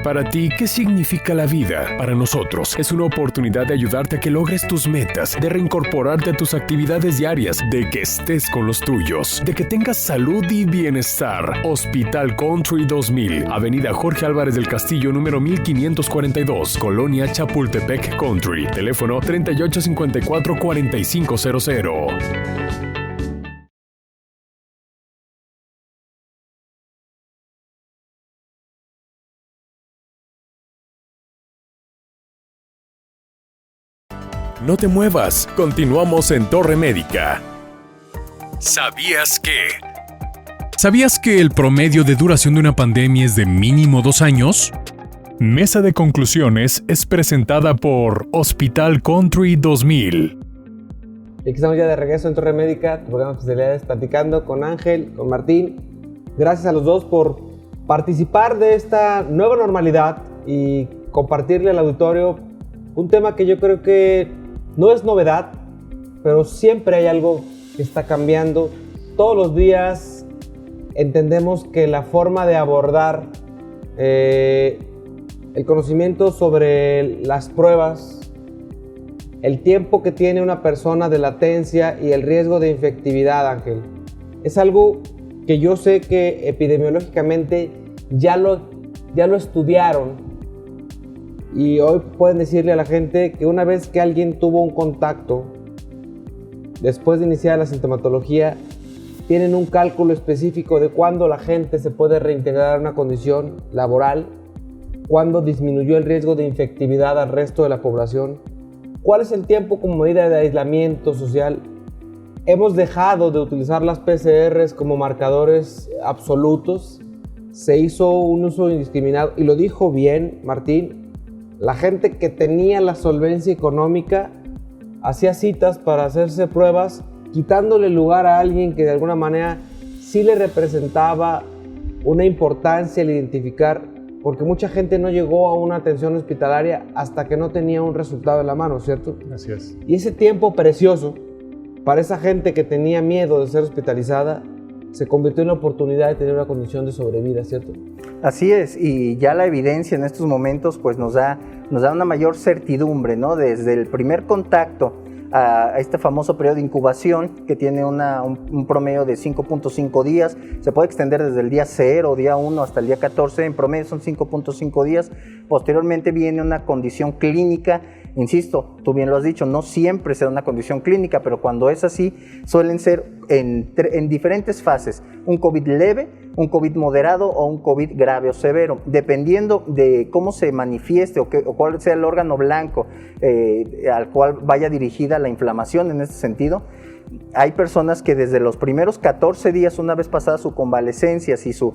Para ti, ¿qué significa la vida? Para nosotros, es una oportunidad de ayudarte a que logres tus metas, de reincorporarte a tus actividades diarias, de que estés con los tuyos, de que tengas salud y bienestar. Hospital Country 2000, Avenida Jorge Álvarez del Castillo, número 1542, Colonia Chapultepec Country. Teléfono 3854-4500. No te muevas, continuamos en Torre Médica. ¿Sabías que? ¿Sabías que el promedio de duración de una pandemia es de mínimo 2 años? Mesa de conclusiones es presentada por Hospital Country 2000. Aquí estamos ya de regreso en Torre Médica, tu programa de especialidades, platicando con Ángel, con Martín. Gracias a los dos por participar de esta nueva normalidad y compartirle al auditorio un tema que yo creo que no es novedad, pero siempre hay algo que está cambiando. Todos los días entendemos que la forma de abordar el conocimiento sobre las pruebas, el tiempo que tiene una persona de latencia y el riesgo de infectividad, Ángel, es algo que yo sé que epidemiológicamente ya lo estudiaron, y hoy pueden decirle a la gente que una vez que alguien tuvo un contacto, después de iniciar la sintomatología, tienen un cálculo específico de cuándo la gente se puede reintegrar a una condición laboral, cuándo disminuyó el riesgo de infectividad al resto de la población, cuál es el tiempo como medida de aislamiento social. Hemos dejado de utilizar las PCRs como marcadores absolutos, se hizo un uso indiscriminado, y lo dijo bien Martín, la gente que tenía la solvencia económica hacía citas para hacerse pruebas, quitándole lugar a alguien que de alguna manera sí le representaba una importancia el identificar, porque mucha gente no llegó a una atención hospitalaria hasta que no tenía un resultado en la mano, ¿cierto? Así es. Y ese tiempo precioso para esa gente que tenía miedo de ser hospitalizada se convirtió en la oportunidad de tener una condición de sobrevida, ¿cierto? Así es, y ya la evidencia en estos momentos pues nos da una mayor certidumbre, ¿no? Desde el primer contacto a este famoso periodo de incubación, que tiene un promedio de 5.5 días, se puede extender desde el día 0, día 1 hasta el día 14, en promedio son 5.5 días. Posteriormente viene una condición clínica. Insisto, tú bien lo has dicho, no siempre se da una condición clínica, pero cuando es así, suelen ser en diferentes fases: un COVID leve, un COVID moderado o un COVID grave o severo, dependiendo de cómo se manifieste o cuál sea el órgano blanco al cual vaya dirigida la inflamación en este sentido. Hay personas que desde los primeros 14 días, una vez pasada su convalescencia, si su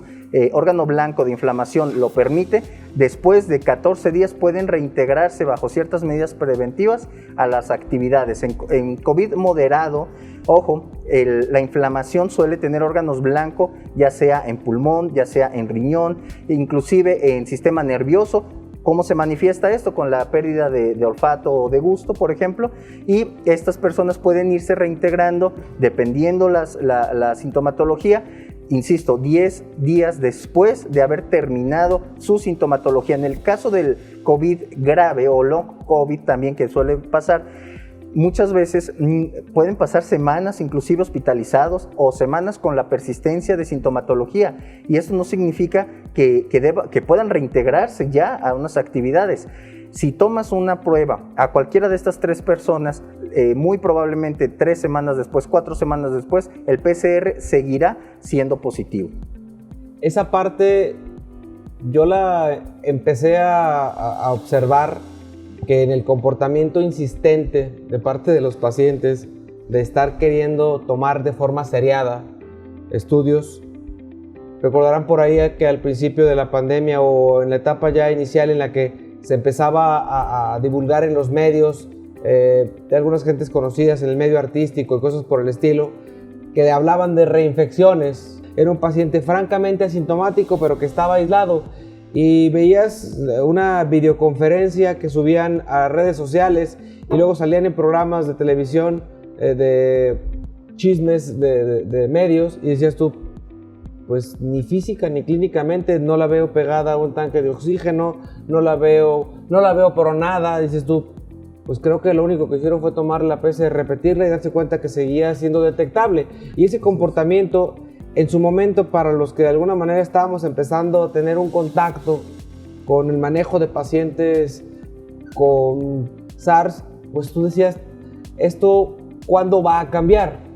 órgano blanco de inflamación lo permite, después de 14 días pueden reintegrarse bajo ciertas medidas preventivas a las actividades. En COVID moderado, ojo, la inflamación suele tener órganos blancos, ya sea en pulmón, ya sea en riñón, inclusive en sistema nervioso. ¿Cómo se manifiesta esto? Con la pérdida de olfato o de gusto, por ejemplo, y estas personas pueden irse reintegrando dependiendo la sintomatología, insisto, 10 días después de haber terminado su sintomatología. En el caso del COVID grave o long COVID también, que suele pasar, muchas veces pueden pasar semanas inclusive hospitalizados o semanas con la persistencia de sintomatología, y eso no significa que puedan reintegrarse ya a unas actividades. Si tomas una prueba a cualquiera de estas 3 personas, muy probablemente 3 semanas después, 4 semanas después, el PCR seguirá siendo positivo. Esa parte yo la empecé a observar, que en el comportamiento insistente de parte de los pacientes de estar queriendo tomar de forma seriada estudios. Recordarán por ahí que al principio de la pandemia o en la etapa ya inicial en la que se empezaba a divulgar en los medios, de algunas gentes conocidas en el medio artístico y cosas por el estilo, que hablaban de reinfecciones. Era un paciente francamente asintomático pero que estaba aislado, y veías una videoconferencia que subían a redes sociales y luego salían en programas de televisión, de chismes de medios, y decías tú, pues ni física ni clínicamente no la veo pegada a un tanque de oxígeno, no la veo por nada. Dices tú, pues creo que lo único que hicieron fue tomar la PCR, repetirla y darse cuenta que seguía siendo detectable. Y ese comportamiento, en su momento, para los que de alguna manera estábamos empezando a tener un contacto con el manejo de pacientes con SARS, pues tú decías, ¿esto cuándo va a cambiar?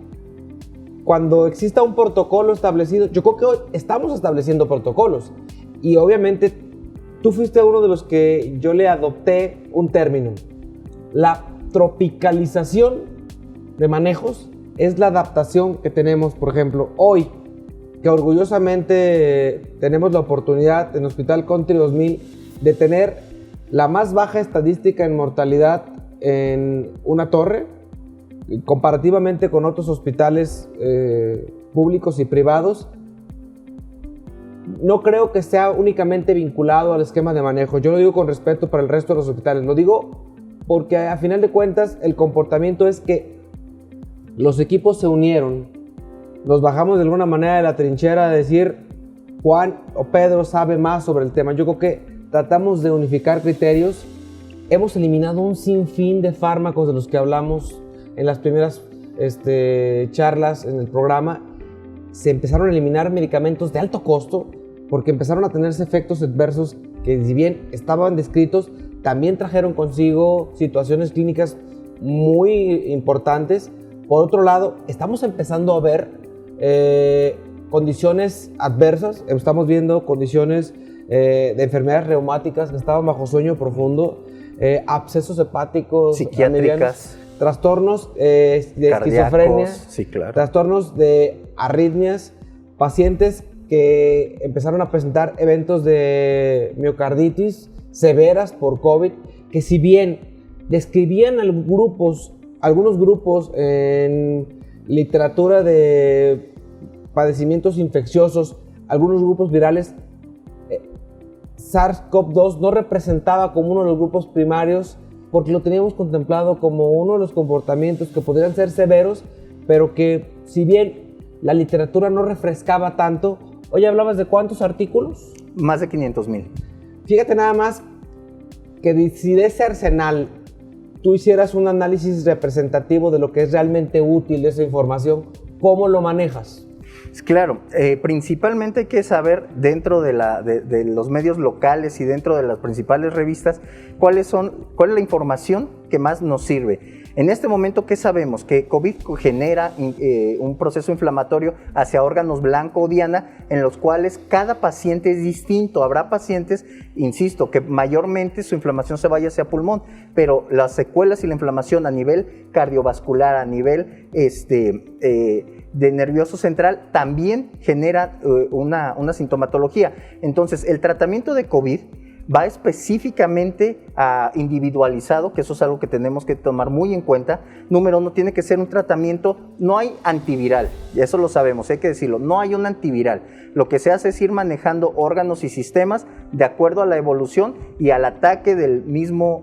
Cuando exista un protocolo establecido. Yo creo que hoy estamos estableciendo protocolos, y obviamente tú fuiste uno de los que yo le adopté un término: la tropicalización de manejos es la adaptación que tenemos, por ejemplo, hoy, que orgullosamente tenemos la oportunidad en Hospital Country 2000 de tener la más baja estadística en mortalidad en una torre, comparativamente con otros hospitales públicos y privados. No creo que sea únicamente vinculado al esquema de manejo. Yo lo digo con respeto para el resto de los hospitales. Lo digo porque a final de cuentas el comportamiento es que los equipos se unieron nos bajamos de alguna manera de la trinchera a decir Juan o Pedro sabe más sobre el tema. Yo creo que tratamos de unificar criterios. Hemos eliminado un sinfín de fármacos de los que hablamos en las primeras charlas en el programa. Se empezaron a eliminar medicamentos de alto costo porque empezaron a tenerse efectos adversos que, si bien estaban descritos, también trajeron consigo situaciones clínicas muy importantes. Por otro lado, estamos empezando a ver condiciones adversas. Estamos viendo condiciones de enfermedades reumáticas que estaban bajo sueño profundo, abscesos hepáticos, psiquiátricas, trastornos de esquizofrenia, sí, claro, trastornos de arritmias, pacientes que empezaron a presentar eventos de miocarditis severas por COVID, que si bien describían algunos grupos en literatura de padecimientos infecciosos, algunos grupos virales, SARS-CoV-2 no representaba como uno de los grupos primarios porque lo teníamos contemplado como uno de los comportamientos que podrían ser severos, pero que si bien la literatura no refrescaba tanto. Oye, ¿hablabas de cuántos artículos? Más de 500,000. Fíjate nada más que si de ese arsenal tú hicieras un análisis representativo de lo que es realmente útil de esa información, ¿cómo lo manejas? Claro, principalmente hay que saber dentro de los medios locales y dentro de las principales revistas cuál es la información que más nos sirve. En este momento, ¿qué sabemos? Que COVID genera un proceso inflamatorio hacia órganos blanco o diana, en los cuales cada paciente es distinto. Habrá pacientes, insisto, que mayormente su inflamación se vaya hacia pulmón, pero las secuelas y la inflamación a nivel cardiovascular, a nivel de nervioso central, también genera una sintomatología. Entonces, el tratamiento de COVID va específicamente individualizado, que eso es algo que tenemos que tomar muy en cuenta. Número uno, tiene que ser un tratamiento, no hay antiviral, y eso lo sabemos, hay que decirlo, no hay un antiviral. Lo que se hace es ir manejando órganos y sistemas de acuerdo a la evolución y al ataque del mismo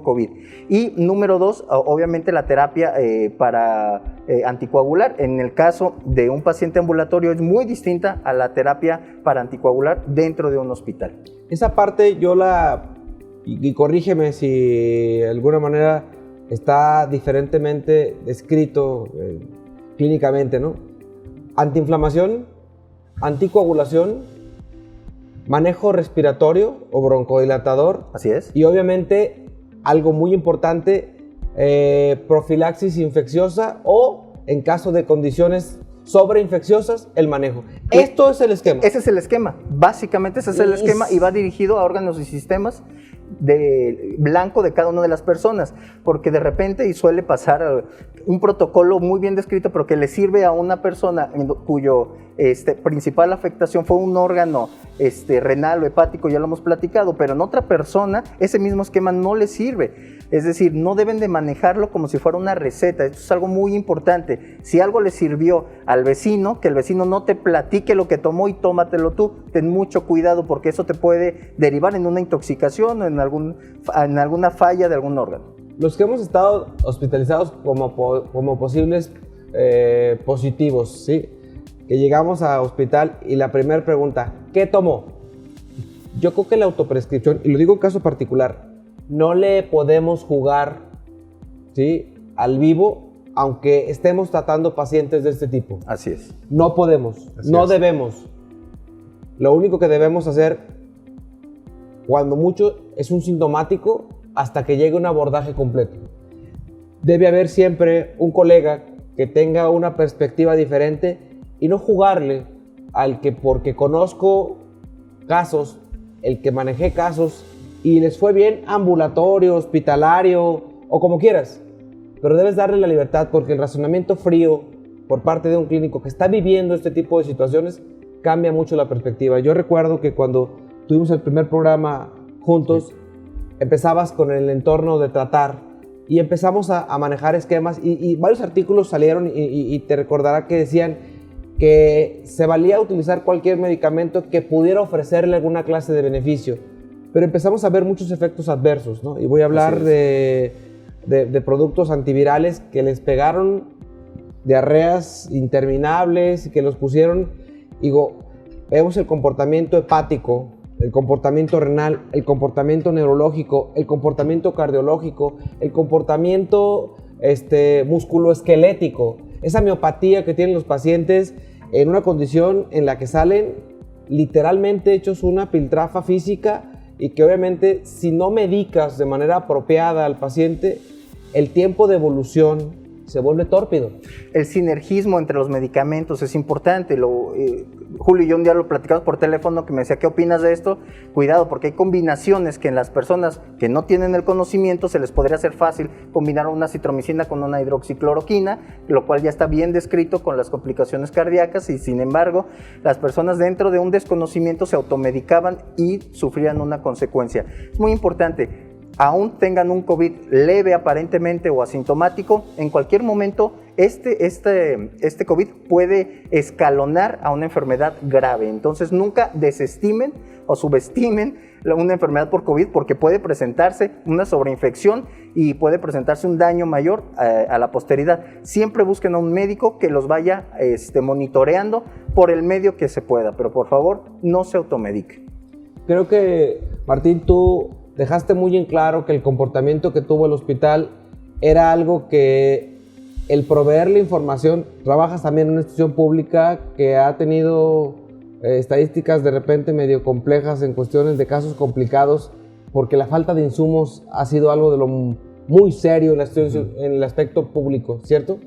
COVID. Y número dos, obviamente la terapia para anticoagular. En el caso de un paciente ambulatorio es muy distinta a la terapia para anticoagular dentro de un hospital. Esa parte y corrígeme si de alguna manera está diferentemente descrito clínicamente, ¿no? Antiinflamación, anticoagulación, manejo respiratorio o broncodilatador. Así es. Y obviamente, algo muy importante, profilaxis infecciosa o, en caso de condiciones sobreinfecciosas, el manejo. Esto es el esquema. Ese es el esquema. Básicamente ese es el esquema y va dirigido a órganos y sistemas de blanco de cada una de las personas, porque de repente, y suele pasar, un protocolo muy bien descrito, pero que le sirve a una persona cuyo principal afectación fue un órgano renal o hepático, ya lo hemos platicado, pero en otra persona ese mismo esquema no le sirve. Es decir, no deben de manejarlo como si fuera una receta. Esto es algo muy importante. Si algo le sirvió al vecino, que el vecino no te platique lo que tomó y tómatelo tú. Ten mucho cuidado porque eso te puede derivar en una intoxicación o en alguna falla de algún órgano. Los que hemos estado hospitalizados como posibles positivos, ¿sí? Que llegamos a hospital y la primera pregunta, ¿qué tomó? Yo creo que la autoprescripción, y lo digo en caso particular, no le podemos jugar, ¿sí?, al vivo, aunque estemos tratando pacientes de este tipo. Así es. No podemos, no debemos. Lo único que debemos hacer, cuando mucho, es un sintomático hasta que llegue un abordaje completo. Debe haber siempre un colega que tenga una perspectiva diferente y no jugarle al que, porque conozco casos, el que manejé casos y les fue bien ambulatorio, hospitalario o como quieras, pero debes darle la libertad, porque el razonamiento frío por parte de un clínico que está viviendo este tipo de situaciones cambia mucho la perspectiva. Yo recuerdo que cuando tuvimos el primer programa juntos, empezabas con el entorno de tratar y empezamos a manejar esquemas y varios artículos salieron y te recordará que decían que se valía utilizar cualquier medicamento que pudiera ofrecerle alguna clase de beneficio, pero empezamos a ver muchos efectos adversos, ¿no? Y voy a hablar de productos antivirales que les pegaron diarreas interminables y que los pusieron, digo, vemos el comportamiento hepático, el comportamiento renal, el comportamiento neurológico, el comportamiento cardiológico, el comportamiento musculoesquelético, esa miopatía que tienen los pacientes en una condición en la que salen literalmente hechos una piltrafa física y que obviamente si no medicas de manera apropiada al paciente, el tiempo de evolución se vuelve tórpido. El sinergismo entre los medicamentos es importante. Julio y yo un día lo platicamos por teléfono, que me decía, ¿qué opinas de esto? Cuidado, porque hay combinaciones que en las personas que no tienen el conocimiento se les podría hacer fácil combinar una citromicina con una hidroxicloroquina, lo cual ya está bien descrito con las complicaciones cardíacas, y sin embargo, las personas dentro de un desconocimiento se automedicaban y sufrían una consecuencia. Es muy importante. Aún tengan un COVID leve aparentemente o asintomático, en cualquier momento este COVID puede escalonar a una enfermedad grave. Entonces nunca desestimen o subestimen una enfermedad por COVID, porque puede presentarse una sobreinfección y puede presentarse un daño mayor a la posteridad. Siempre busquen a un médico que los vaya monitoreando por el medio que se pueda, pero por favor no se automedique. Creo que, Martín, tú dejaste muy en claro que el comportamiento que tuvo el hospital era algo que el proveerle información, trabajas también en una institución pública que ha tenido estadísticas de repente medio complejas en cuestiones de casos complicados, porque la falta de insumos ha sido algo de lo muy serio en el aspecto público, ¿cierto?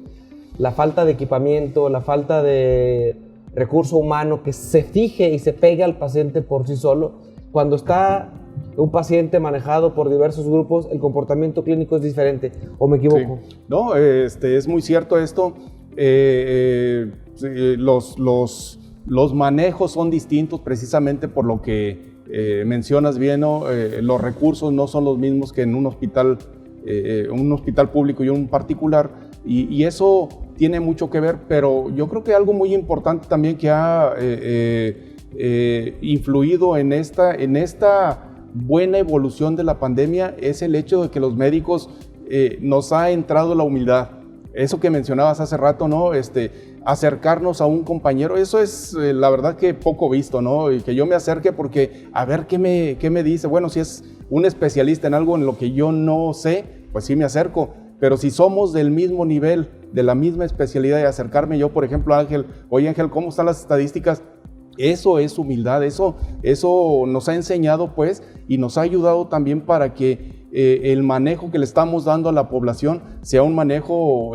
La falta de equipamiento, la falta de recurso humano que se fije y se pegue al paciente por sí solo. Cuando está un paciente manejado por diversos grupos, el comportamiento clínico es diferente, ¿o me equivoco? Sí. No, es muy cierto esto. Los manejos son distintos precisamente por lo que mencionas bien, ¿no? Los recursos no son los mismos que en un hospital público y un particular, y eso tiene mucho que ver, pero yo creo que algo muy importante también que ha influido en esta buena evolución de la pandemia es el hecho de que los médicos nos ha entrado la humildad. Eso que mencionabas hace rato, ¿no? Acercarnos a un compañero, eso es la verdad que poco visto, ¿no? Y que yo me acerque porque a ver qué me dice. Bueno, si es un especialista en algo en lo que yo no sé, pues sí me acerco. Pero si somos del mismo nivel, de la misma especialidad, y acercarme yo, por ejemplo, a Ángel, oye Ángel, ¿cómo están las estadísticas? Eso es humildad, eso nos ha enseñado pues y nos ha ayudado también para que el manejo que le estamos dando a la población sea un manejo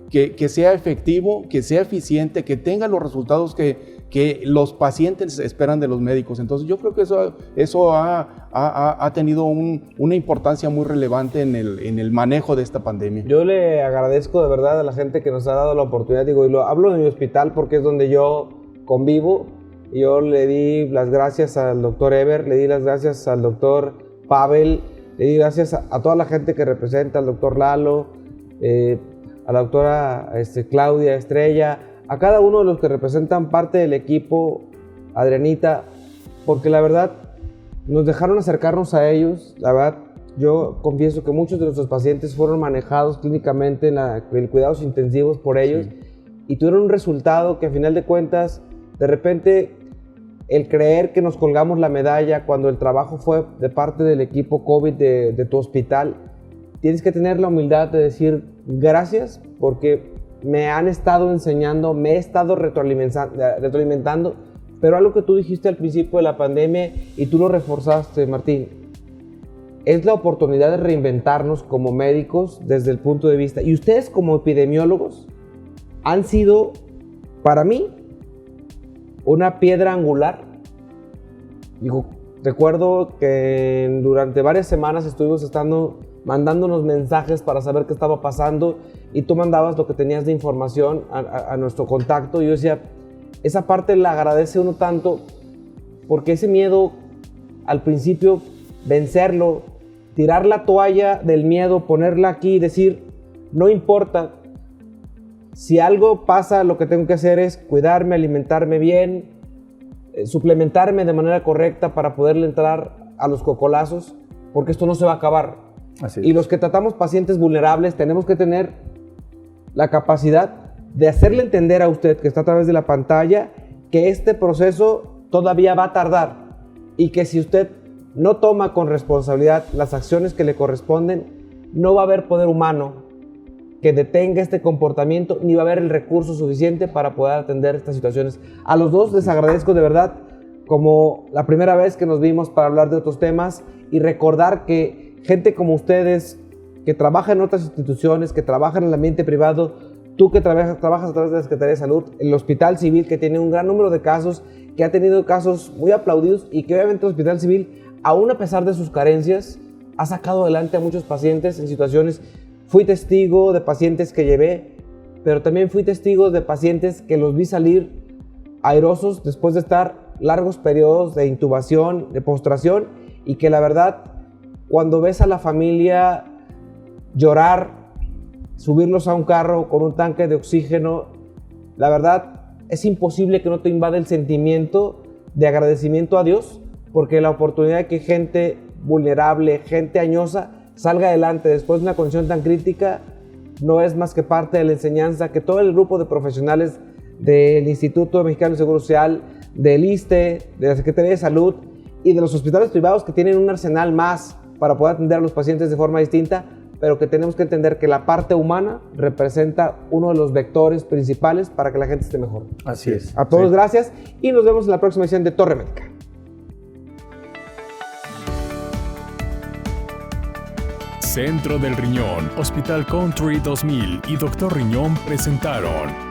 que sea efectivo, que sea eficiente, que tenga los resultados que los pacientes esperan de los médicos. Entonces yo creo que eso ha tenido una importancia muy relevante en el manejo de esta pandemia. Yo le agradezco de verdad a la gente que nos ha dado la oportunidad, y lo hablo de mi hospital porque es donde yo convivo. Yo le di las gracias al doctor Eber, le di las gracias al doctor Pavel, le di gracias a toda la gente que representa, al doctor Lalo, a la doctora Claudia Estrella, a cada uno de los que representan parte del equipo, Adrianita, porque la verdad nos dejaron acercarnos a ellos. La verdad, yo confieso que muchos de nuestros pacientes fueron manejados clínicamente en cuidados intensivos por ellos, sí, y tuvieron un resultado que a final de cuentas, de repente, el creer que nos colgamos la medalla cuando el trabajo fue de parte del equipo COVID de tu hospital, tienes que tener la humildad de decir gracias, porque me han estado enseñando, me he estado retroalimentando, pero algo que tú dijiste al principio de la pandemia y tú lo reforzaste, Martín, es la oportunidad de reinventarnos como médicos desde el punto de vista, y ustedes como epidemiólogos han sido, para mí, una piedra angular. Recuerdo que durante varias semanas estuvimos mandándonos mensajes para saber qué estaba pasando, y tú mandabas lo que tenías de información a nuestro contacto, y yo decía, esa parte la agradece uno tanto, porque ese miedo al principio, vencerlo, tirar la toalla del miedo, ponerla aquí y decir, no importa, si algo pasa, lo que tengo que hacer es cuidarme, alimentarme bien, suplementarme de manera correcta para poderle entrar a los cocolazos, porque esto no se va a acabar. Así es. Y los que tratamos pacientes vulnerables tenemos que tener la capacidad de hacerle entender a usted que está a través de la pantalla que este proceso todavía va a tardar y que si usted no toma con responsabilidad las acciones que le corresponden, no va a haber poder humano que detenga este comportamiento, ni va a haber el recurso suficiente para poder atender estas situaciones. A los dos les agradezco de verdad, como la primera vez que nos vimos para hablar de otros temas, y recordar que gente como ustedes, que trabajan en otras instituciones, que trabajan en el ambiente privado, tú que trabajas a través de la Secretaría de Salud, el Hospital Civil, que tiene un gran número de casos, que ha tenido casos muy aplaudidos y que obviamente el Hospital Civil, aún a pesar de sus carencias, ha sacado adelante a muchos pacientes en situaciones. Fui testigo de pacientes que llevé, pero también fui testigo de pacientes que los vi salir airosos después de estar largos periodos de intubación, de postración, y que la verdad, cuando ves a la familia llorar, subirlos a un carro con un tanque de oxígeno, la verdad es imposible que no te invada el sentimiento de agradecimiento a Dios, porque la oportunidad de que gente vulnerable, gente añosa, salga adelante después de una condición tan crítica, no es más que parte de la enseñanza que todo el grupo de profesionales del Instituto Mexicano de Seguro Social, del ISSSTE, de la Secretaría de Salud y de los hospitales privados, que tienen un arsenal más para poder atender a los pacientes de forma distinta, pero que tenemos que entender que la parte humana representa uno de los vectores principales para que la gente esté mejor. Así es. A todos gracias y nos vemos en la próxima edición de Torre Médica. Centro del Riñón, Hospital Country 2000 y Dr. Riñón presentaron